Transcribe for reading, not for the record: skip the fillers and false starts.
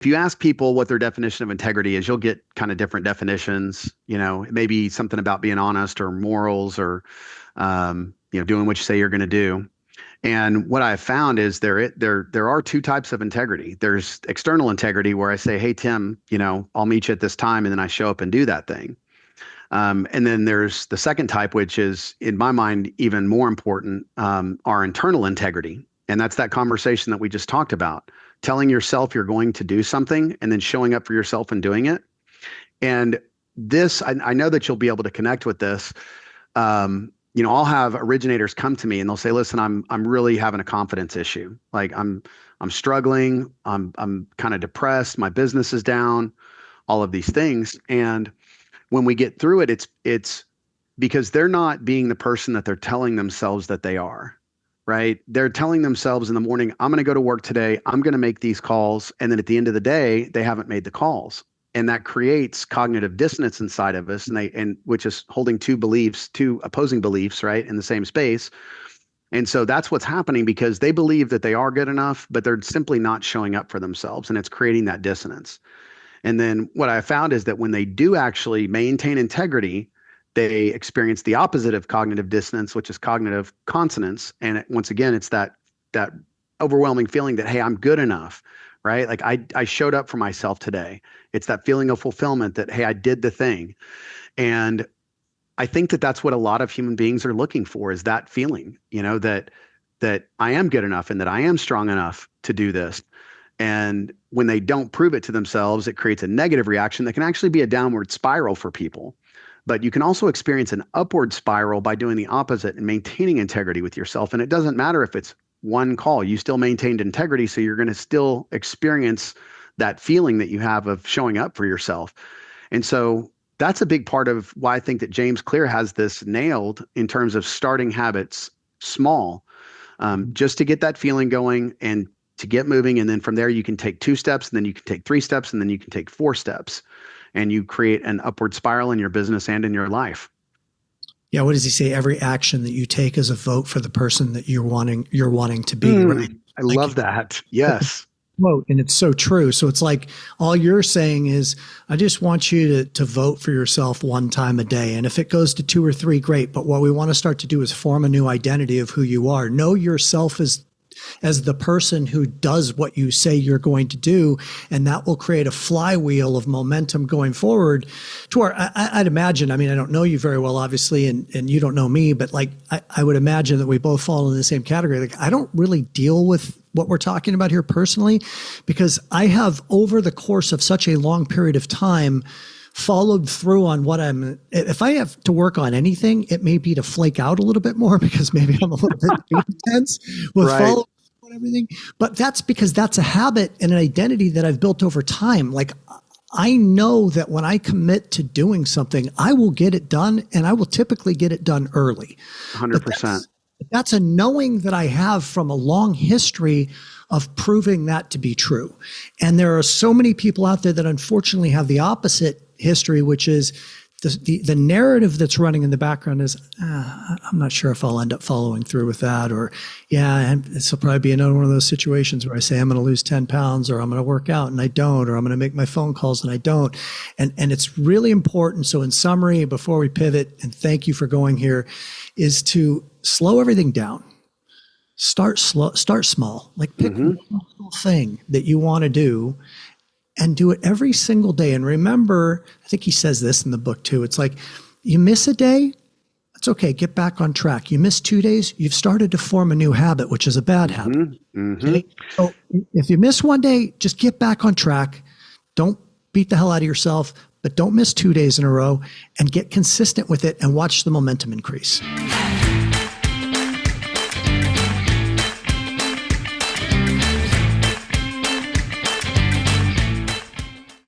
if you ask people what their definition of integrity is, you'll get kind of different definitions. It may be something about being honest or morals or, doing what you say you're going to do. And what I've found is there are two types of integrity. There's external integrity where I say, hey, Tim, I'll meet you at this time, and then I show up and do that thing. And then there's the second type, which is, in my mind, even more important, our internal integrity. And that's that conversation that we just talked about, telling yourself you're going to do something and then showing up for yourself and doing it. And this, I know that you'll be able to connect with this. I'll have originators come to me and they'll say, listen, I'm really having a confidence issue. Like I'm struggling. I'm kind of depressed. My business is down, all of these things. And when we get through it, it's because they're not being the person that they're telling themselves that they are, right? They're telling themselves in the morning, I'm going to go to work today. I'm going to make these calls. And then at the end of the day, they haven't made the calls. And that creates cognitive dissonance inside of us, and which is holding two opposing beliefs, right, in the same space. And so that's what's happening because they believe that they are good enough, but they're simply not showing up for themselves. And it's creating that dissonance. And then what I found is that when they do actually maintain integrity, they experience the opposite of cognitive dissonance, which is cognitive consonance. And once again, it's that overwhelming feeling that, hey, I'm good enough, right? Like I showed up for myself today. It's that feeling of fulfillment that, hey, I did the thing. And I think that that's what a lot of human beings are looking for, is that feeling, that I am good enough and that I am strong enough to do this. And when they don't prove it to themselves, it creates a negative reaction that can actually be a downward spiral for people. But you can also experience an upward spiral by doing the opposite and maintaining integrity with yourself. And it doesn't matter if it's one call, you still maintained integrity. So you're going to still experience that feeling that you have of showing up for yourself. And so that's a big part of why I think that James Clear has this nailed in terms of starting habits small, just to get that feeling going and to get moving. And then from there, you can take 2 steps, and then you can take 3 steps, and then you can take 4 steps. And you create an upward spiral in your business and in your life. Yeah. What does he say? Every action that you take is a vote for the person that you're wanting to be, right? I love that. Yes. Vote. And it's so true. So it's like all you're saying is, I just want you to vote for yourself one time a day. And if it goes to 2 or 3, great. But what we want to start to do is form a new identity of who you are. Know yourself as the person who does what you say you're going to do. And that will create a flywheel of momentum going forward to I'd imagine, I mean, I don't know you very well, obviously, and you don't know me, but like, I would imagine that we both fall in the same category. Like, I don't really deal with what we're talking about here personally, because I have, over the course of such a long period of time, followed through on what if I have to work on anything, it may be to flake out a little bit more because maybe I'm a little bit too intense with follow on everything. But that's because that's a habit and an identity that I've built over time. Like, I know that when I commit to doing something, I will get it done, and I will typically get it done early. 100%. That's a knowing that I have from a long history of proving that to be true. And there are so many people out there that unfortunately have the opposite history, which is the narrative that's running in the background is, I'm not sure if I'll end up following through with that. Or, and this will probably be another one of those situations where I say I'm going to lose 10 pounds, or I'm going to work out and I don't, or I'm going to make my phone calls and I don't. And it's really important. So in summary, before we pivot, and thank you for going here, is to slow everything down. Start small, like pick one little thing that you want to do and do it every single day. And remember, I think he says this in the book too. It's like, you miss a day, it's okay. Get back on track. You miss 2 days, you've started to form a new habit, which is a bad habit. Okay? So if you miss 1 day, just get back on track. Don't beat the hell out of yourself, but don't miss 2 days in a row, and get consistent with it and watch the momentum increase.